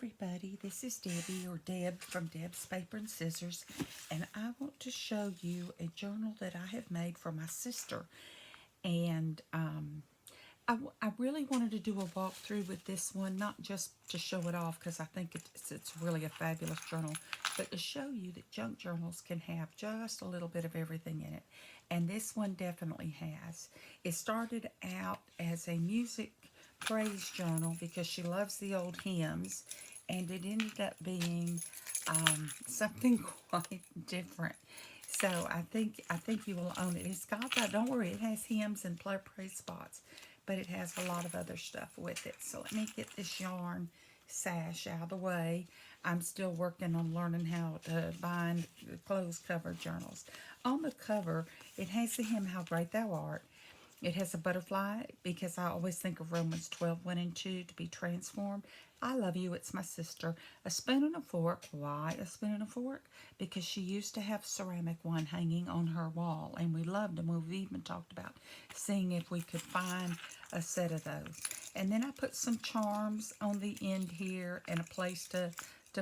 everybody, this is Debbie or Deb from Deb's Paper and Scissors, and I want to show you a journal that I have made for my sister. And I really wanted to do a walkthrough with this one, not just to show it off because I think it's really a fabulous journal, but to show you that junk journals can have just a little bit of everything in it. And this one definitely has. It started out as a music praise journal because she loves the old hymns, and it ended up being something quite different. So I think you will own it. It's got that. Don't worry, it has hymns and praise spots, but it has a lot of other stuff with it. So let me get this yarn sash out of the way. I'm still working on learning how to bind clothes cover journals. On the cover, it has the hymn "How Great Thou Art." It has a butterfly because I always think of Romans 12, 1 and 2 to be transformed. I love you, it's my sister. A spoon and a fork. Why a spoon and a fork? Because she used to have ceramic one hanging on her wall, and we loved them. We've even talked about seeing if we could find a set of those. And then I put some charms on the end here and a place to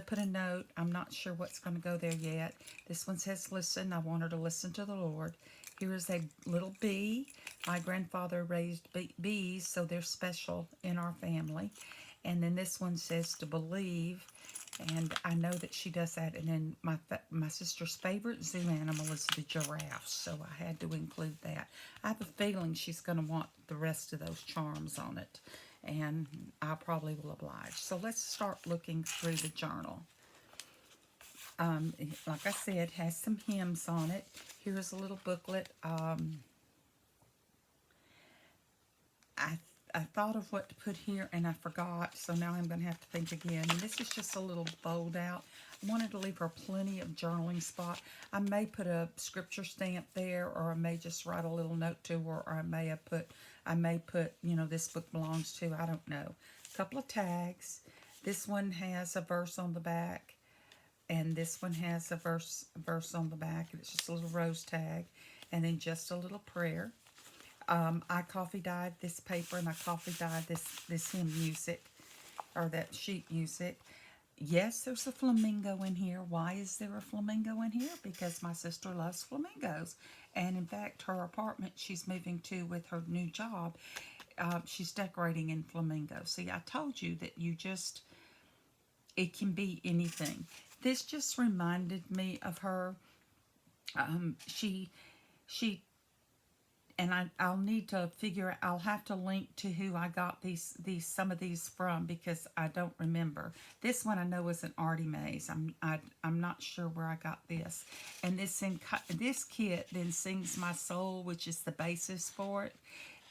put a note. I'm not sure what's going to go there yet. This one says, listen. I want her to listen to the Lord. Here is a little bee. My grandfather raised bees, so they're special in our family. And then this one says to believe, and I know that she does that. And then my sister's favorite zoo animal is the giraffe, so I had to include that. I have a feeling she's going to want the rest of those charms on it, and I probably will oblige. So let's start looking through the journal. Like I said, has some hymns on it. Here's a little booklet. I thought of what to put here and I forgot, so now I'm going to have to think again. And this is just a little fold out. I wanted to leave her plenty of journaling spot. I may put a scripture stamp there, or I may just write a little note to her, or I may put, this book belongs to, I don't know. A couple of tags. This one has a verse on the back, and this one has a verse on the back. It's just a little rose tag, and then just a little prayer. I coffee dyed this paper, and I coffee dyed this hymn music, or that sheet music. Yes, there's a flamingo in here. Why is there a flamingo in here? Because my sister loves flamingos. And in fact, her apartment she's moving to with her new job, she's decorating in flamingos. See, I told you that it can be anything. This just reminded me of her. She and I'll need to figure. I'll have to link to who I got some of these from, because I don't remember. This one I know is an Artie Mays. I'm not sure where I got this. And this kit then sings My Soul, which is the basis for it.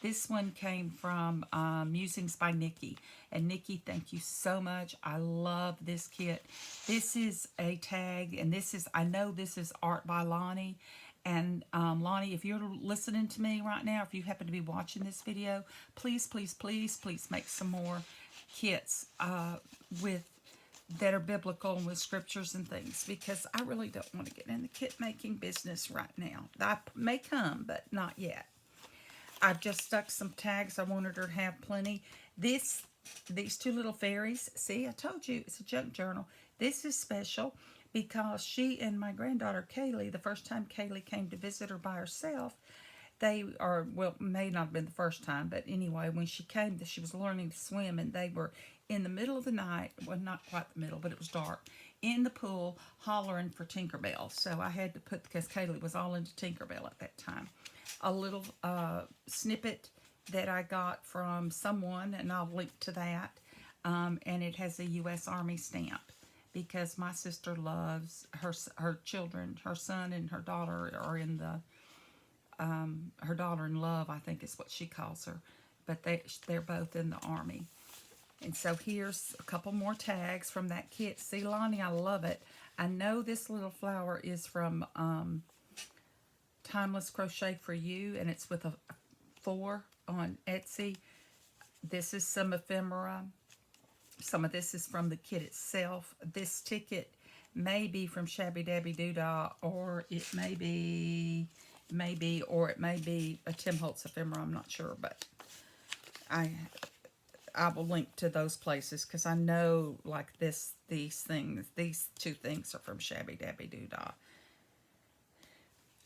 This one came from Musings by Nikki. And Nikki, thank you so much. I love this kit. This is a tag, and I know this is art by Lonnie. And Lonnie, if you're listening to me right now, if you happen to be watching this video, please, please, please, please make some more kits that are biblical and with scriptures and things, because I really don't want to get in the kit making business right now. I may come, but not yet. I've just stuck some tags. I wanted her to have plenty. These two little fairies, see, I told you it's a junk journal. This is special because she and my granddaughter Kaylee, the first time Kaylee came to visit her by herself, may not have been the first time, but anyway, when she came, she was learning to swim, and they were in the middle of the night, well, not quite the middle, but it was dark, in the pool, hollering for Tinkerbell. So I had to because Kaylee was all into Tinkerbell at that time, a little snippet that I got from someone, and I'll link to that, and it has a U.S. Army stamp, because my sister loves her children. Her son and her daughter are in the her daughter-in-love, I think is what she calls her, but they're both in the Army. And so here's a couple more tags from that kit. See, Lonnie, I love it. I know this little flower is from Timeless Crochet for You, and it's with a 4 on Etsy. This is some ephemera. Some of this is from the kit itself. This ticket may be from Shabby Dabby Doodah, or it may be a Tim Holtz ephemera. I'm not sure, but I will link to those places because I know like these two things are from Shabby Dabby Doodah.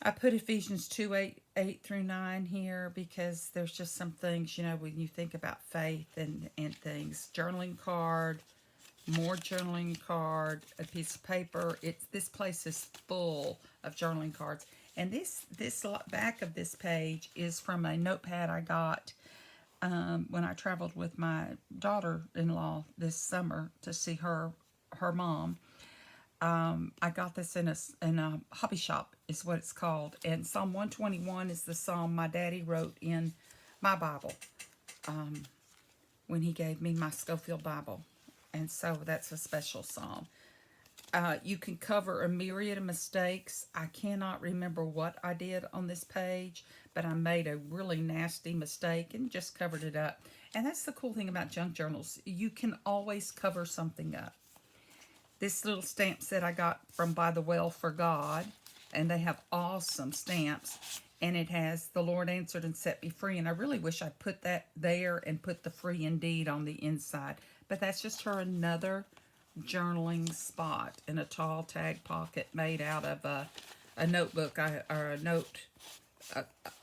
I put Ephesians 2 8 through 9 here because there's just some things, when you think about faith and things. Journaling card, more journaling card, a piece of paper. This place is full of journaling cards. And this back of this page is from a notepad I got when I traveled with my daughter-in-law this summer to see her mom. I got this in a hobby shop, is what it's called. And Psalm 121 is the psalm my daddy wrote in my Bible when he gave me my Schofield Bible. And so that's a special psalm. You can cover a myriad of mistakes. I cannot remember what I did on this page, but I made a really nasty mistake and just covered it up. And that's the cool thing about junk journals. You can always cover something up. This little stamp set I got from By the Well for God, and they have awesome stamps. And it has the Lord answered and set me free. And I really wish I put that there and put the free indeed on the inside. But that's just her another journaling spot in a tall tag pocket made out of a notebook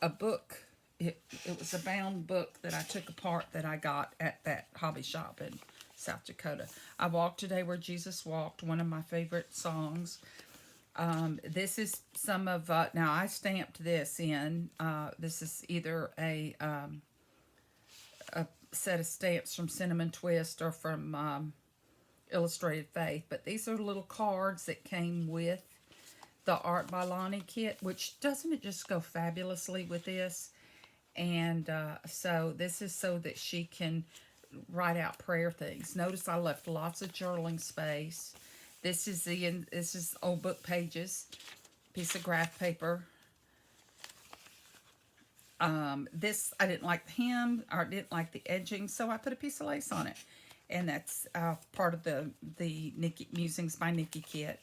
a book. It was a bound book that I took apart that I got at that hobby shop in South Dakota. I Walked Today Where Jesus Walked, one of my favorite songs. This is some of, now I stamped this in. This is either a set of stamps from Cinnamon Twist or from Illustrated Faith, but these are little cards that came with the Art by Lonnie kit, which doesn't it just go fabulously with this? And so this is so that she can write out prayer things. Notice I left lots of journaling space. This is old book pages, piece of graph paper. This I didn't like the hem, or didn't like the edging, so I put a piece of lace on it, and that's part of the Nikki Musings by Nikki kit.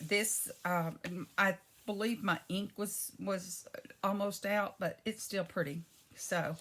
This I believe my ink was almost out, but it's still pretty, so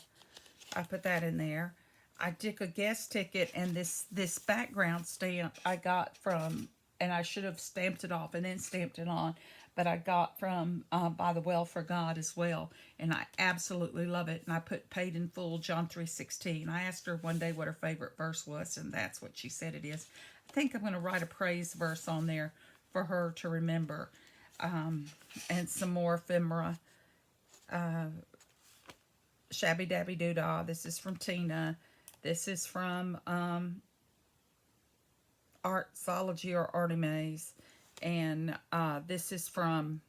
I put that in there. I took a guest ticket, and this background stamp I got from, and I should have stamped it off and then stamped it on, but I got from By the Well for God as well, and I absolutely love it. And I put paid in full John 3:16. I asked her one day what her favorite verse was, and that's what she said it is. I think I'm going to write a praise verse on there for her to remember, and some more ephemera. Shabby Dabby Doodah. This is from Tina. This is from Artsology or Artemis. And this is from,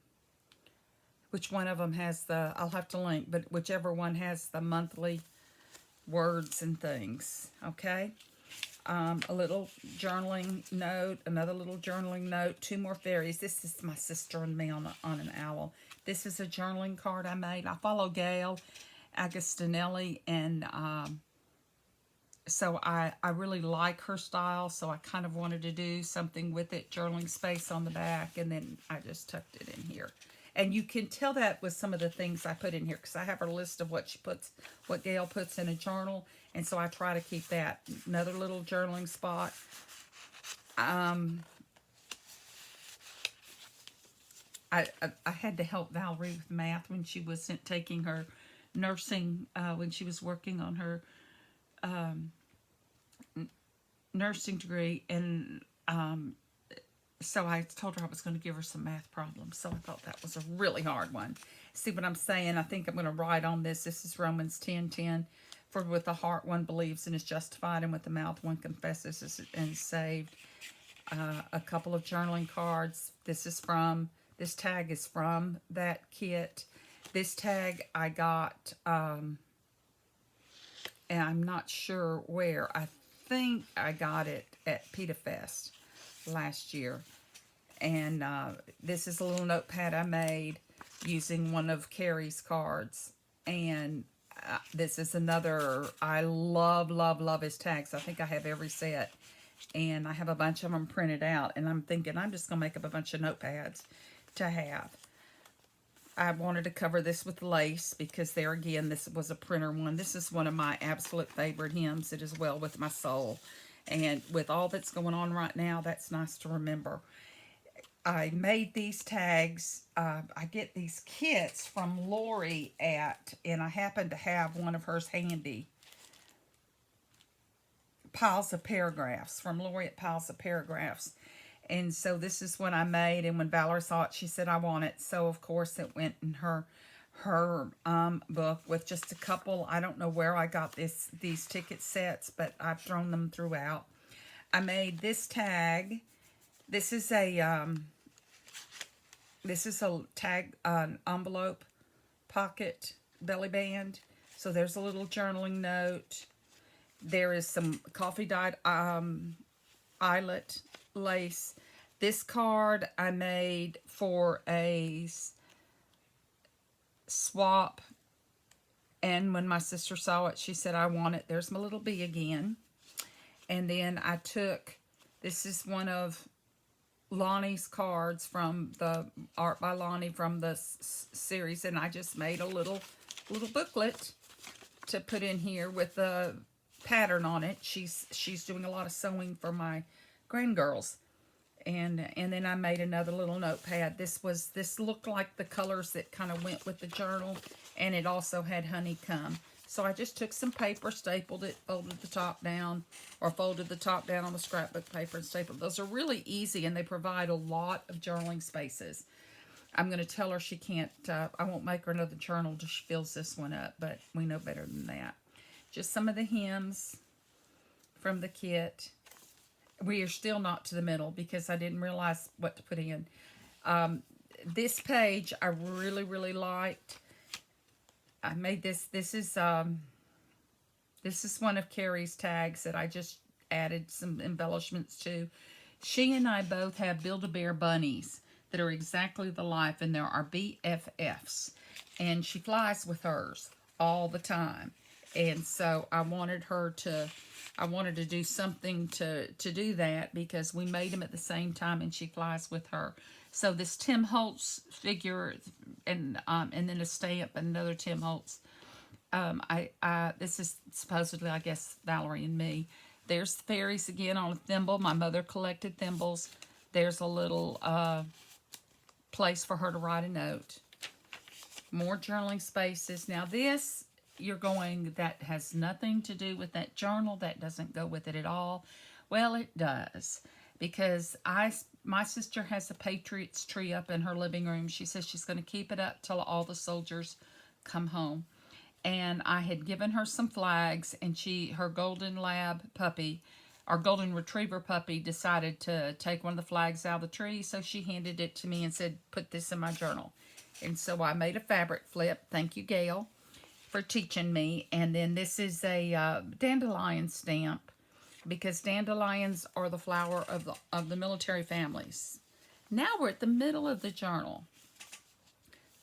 which one of them has the, I'll have to link, but whichever one has the monthly words and things, okay? A little journaling note, another little journaling note, two more fairies. This is my sister and me on an owl. This is a journaling card I made. I follow Gail Agostinelli, and so I really like her style, so I kind of wanted to do something with it, journaling space on the back, and then I just tucked it in here. And you can tell that with some of the things I put in here, because I have her list of what Gail puts in a journal, and so I try to keep that. Another little journaling spot. I had to help Valerie with math when she wasn't taking her nursing, when she was working on her nursing degree, and so I told her I was going to give her some math problems. So I thought that was a really hard one. See what I'm saying? I think I'm going to write on this. This is Romans 10:10. For with the heart one believes and is justified, and with the mouth one confesses and is saved. A couple of journaling cards. This tag is from that kit. This tag I got, and I'm not sure where. I think I got it at Pita Fest last year. And this is a little notepad I made using one of Carrie's cards. And this is another, I love his tags. I think I have every set. And I have a bunch of them printed out. And I'm thinking I'm just going to make up a bunch of notepads to have. I wanted to cover this with lace because there again, this was a printer one. This is one of my absolute favorite hymns. It is well with my soul. And with all that's going on right now, that's nice to remember. I made these tags. I get these kits from Lori and I happen to have one of hers handy. Piles of Paragraphs from Lori at Piles of Paragraphs. And so this is what I made. And when Valerie saw it, she said, I want it. So, of course, it went in her book with just a couple. I don't know where I got these ticket sets, but I've thrown them throughout. I made this tag. This is a tag, envelope, pocket, belly band. So there's a little journaling note. There is some coffee dyed eyelet lace. This card I made for a swap. And when my sister saw it, she said, I want it. There's my little bee again. And then I took, this is one of Lonnie's cards from the Art by Lonnie from the series. And I just made a little booklet to put in here with the pattern on it. She's doing a lot of sewing for my grandgirls. And then I made another little notepad. This looked like the colors that kind of went with the journal, and it also had honeycomb. So I just took some paper, stapled it, folded the top down, or folded the top down on the scrapbook paper and stapled. Those are really easy, and they provide a lot of journaling spaces. I'm going to tell her she can't, I won't make her another journal till she fills this one up, but we know better than that. Just some of the hymns from the kit. We are still not to the middle because I didn't realize what to put in. This page I really, really liked. I made this. This is one of Carrie's tags that I just added some embellishments to. She and I both have Build-A-Bear bunnies that are exactly the life, and there are BFFs. And she flies with hers all the time. And so I wanted to do something to do that because we made them at the same time and she flies with her. So this Tim Holtz figure and then a stamp and another Tim Holtz. This is supposedly, I guess, Valerie and me. There's fairies again on a thimble. My mother collected thimbles. There's a little place for her to write a note. More journaling spaces. Now this, you're going, that has nothing to do with that journal. That doesn't go with it at all. Well, it does. Because my sister has a Patriots tree up in her living room. She says she's going to keep it up till all the soldiers come home. And I had given her some flags, and her golden lab puppy, our golden retriever puppy, decided to take one of the flags out of the tree. So she handed it to me and said, put this in my journal. And so I made a fabric flip. Thank you, Gail, for teaching me. And then this is a dandelion stamp, because dandelions are the flower of the military families. Now we're at the middle of the journal.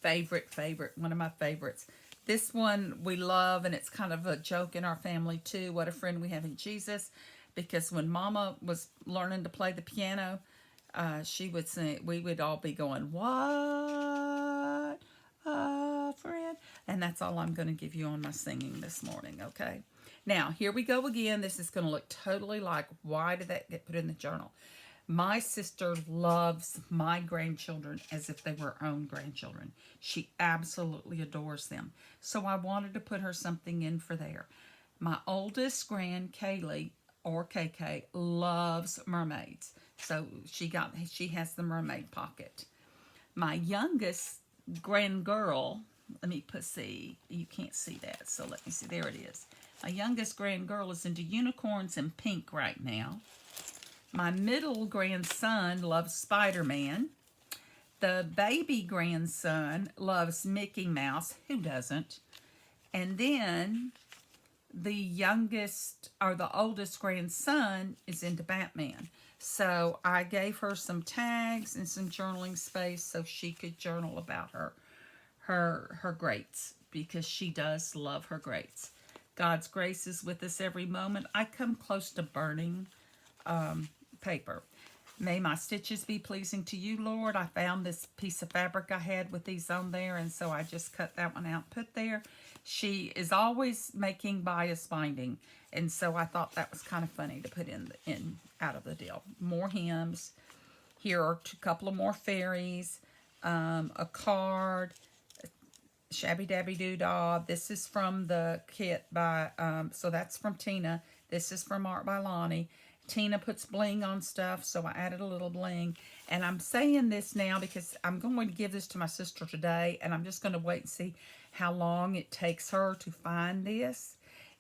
Favorite, one of my favorites. This one we love, and it's kind of a joke in our family too. What a friend we have in Jesus. Because when Mama was learning to play the piano, she would sing, we would all be going, what a friend. And that's all I'm going to give you on my singing this morning, okay? Now, here we go again. This is going to look totally like, why did that get put in the journal? My sister loves my grandchildren as if they were her own grandchildren. She absolutely adores them. So I wanted to put her something in for there. My oldest grand, Kaylee, or KK, loves mermaids. So she has the mermaid pocket. My youngest grand girl, let me see, you can't see that, so let me see, there it is. My youngest grand girl is into unicorns and pink right now. My middle grandson loves Spider-Man. The baby grandson loves Mickey Mouse. Who doesn't? And then the youngest, or the oldest grandson is into Batman. So I gave her some tags and some journaling space so she could journal about her greats, because she does love her greats. God's grace is with us every moment. I come close to burning paper. May my stitches be pleasing to you, Lord. I found this piece of fabric I had with these on there, and so I just cut that one out and put there. She is always making bias binding, and so I thought that was kind of funny to put in out of the deal. More hymns. Here are a couple of more fairies, a card, Shabby Dabby Doodah. This is from the kit by, so that's from Tina. This is from Art by Lonnie. Tina puts bling on stuff, so I added a little bling. And I'm saying this now because I'm going to give this to my sister today, and I'm just going to wait and see how long it takes her to find this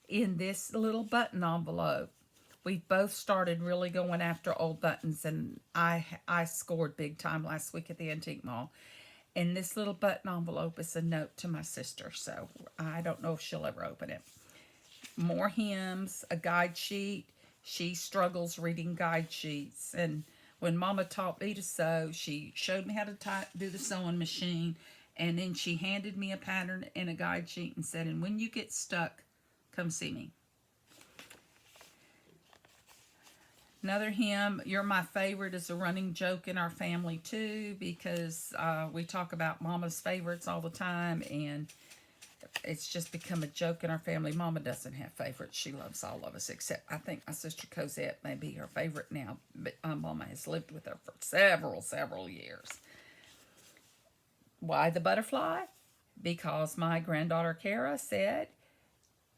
in this little button envelope. We both started really going after old buttons, and I scored big time last week at the Antique Mall. And this little button envelope is a note to my sister, so I don't know if she'll ever open it. More hymns, a guide sheet. She struggles reading guide sheets. And when Mama taught me to sew, she showed me how to do the sewing machine. And then she handed me a pattern and a guide sheet and said, and when you get stuck, come see me. Another hymn, You're My Favorite, is a running joke in our family too, because we talk about Mama's favorites all the time, and it's just become a joke in our family. Mama doesn't have favorites. She loves all of us, except I think my sister Cosette may be her favorite now, but Mama has lived with her for several years. Why the butterfly? Because my granddaughter Kara said,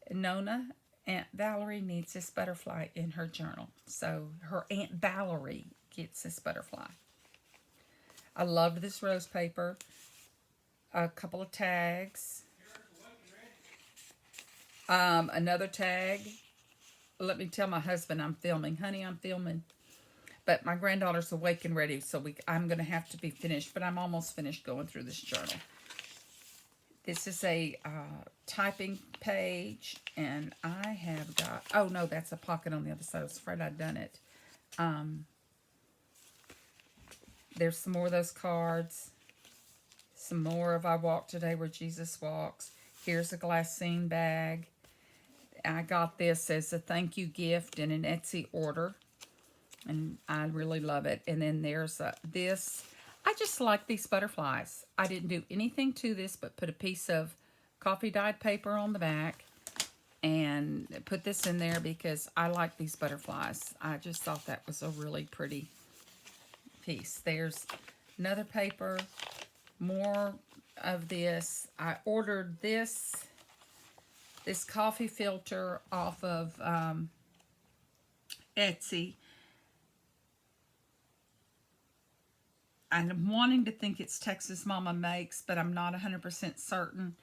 Nona, Aunt Valerie needs this butterfly in her journal. So her Aunt Valerie gets this butterfly. I loved this rose paper. A couple of tags. Another tag. Let me tell my husband I'm filming. Honey, I'm filming. But my granddaughter's awake and ready, so I'm going to have to be finished. But I'm almost finished going through this journal. This is a typing page, and I have got, oh no, that's a pocket on the other side. I was afraid I'd done it. There's some more of those cards. Some more of I Walk Today Where Jesus Walks. Here's a glassine bag. I got this as a thank you gift in an Etsy order, and I really love it. And then there's this. I just like these butterflies. I didn't do anything to this but put a piece of coffee dyed paper on the back and put this in there because I like these butterflies. I just thought that was a really pretty piece. There's another paper, more of this. I ordered this coffee filter off of Etsy. I'm wanting to think it's Texas Mama Makes, but I'm not 100% certain.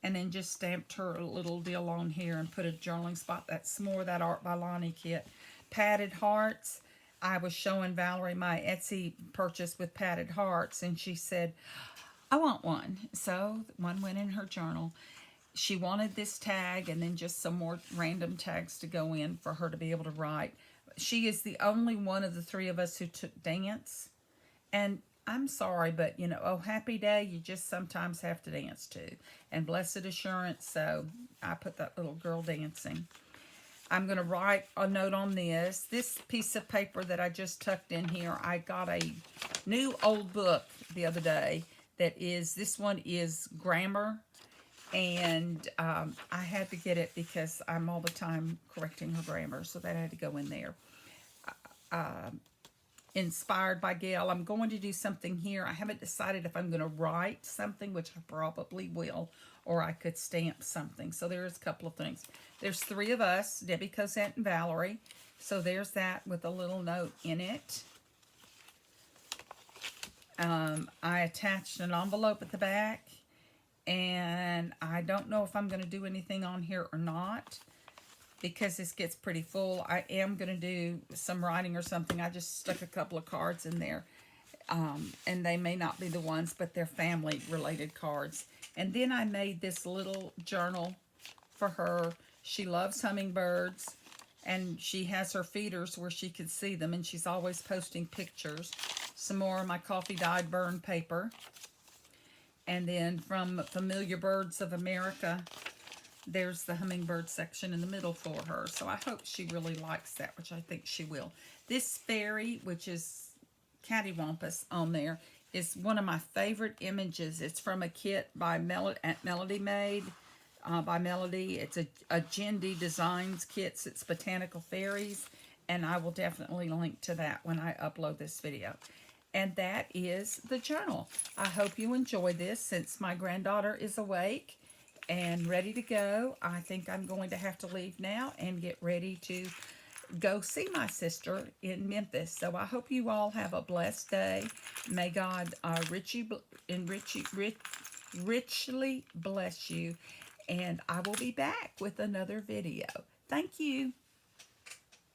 And then just stamped her a little deal on here and put a journaling spot. That's more of that Art by Lonnie kit. Padded hearts. I was showing Valerie my Etsy purchase with padded hearts, and she said, I want one. So one went in her journal. She wanted this tag and then just some more random tags to go in for her to be able to write. She is the only one of the three of us who took dance. And I'm sorry, but, you know, oh, happy day, you just sometimes have to dance too. And blessed assurance, so I put that little girl dancing. I'm going to write a note on this. This piece of paper that I just tucked in here, I got a new old book the other day this one is grammar. And I had to get it because I'm all the time correcting her grammar, so that had to go in there. Inspired by Gail. I'm going to do something here. I haven't decided if I'm going to write something, which I probably will, or I could stamp something. So there's a couple of things. There's three of us, Debbie, Cosette, and Valerie. So there's that with a little note in it. I attached an envelope at the back, and I don't know if I'm going to do anything on here or not, because this gets pretty full. I am going to do some writing or something. I just stuck a couple of cards in there. And they may not be the ones, but they're family-related cards. And then I made this little journal for her. She loves hummingbirds, and she has her feeders where she can see them, and she's always posting pictures. Some more of my coffee-dyed burn paper. And then from Familiar Birds of America, there's the hummingbird section in the middle for her. So I hope she really likes that, which I think she will. This fairy, which is cattywampus on there is one of my favorite images. It's from a kit by Melody Made by Melody. It's a Jindy Designs kits. It's Botanical Fairies, and I will definitely link to that when I upload this video. And that is the journal. I hope you enjoy this. Since my granddaughter is awake and ready to go, I think I'm going to have to leave now and get ready to go see my sister in Memphis. So I hope you all have a blessed day. May God richly bless you. And I will be back with another video. Thank you.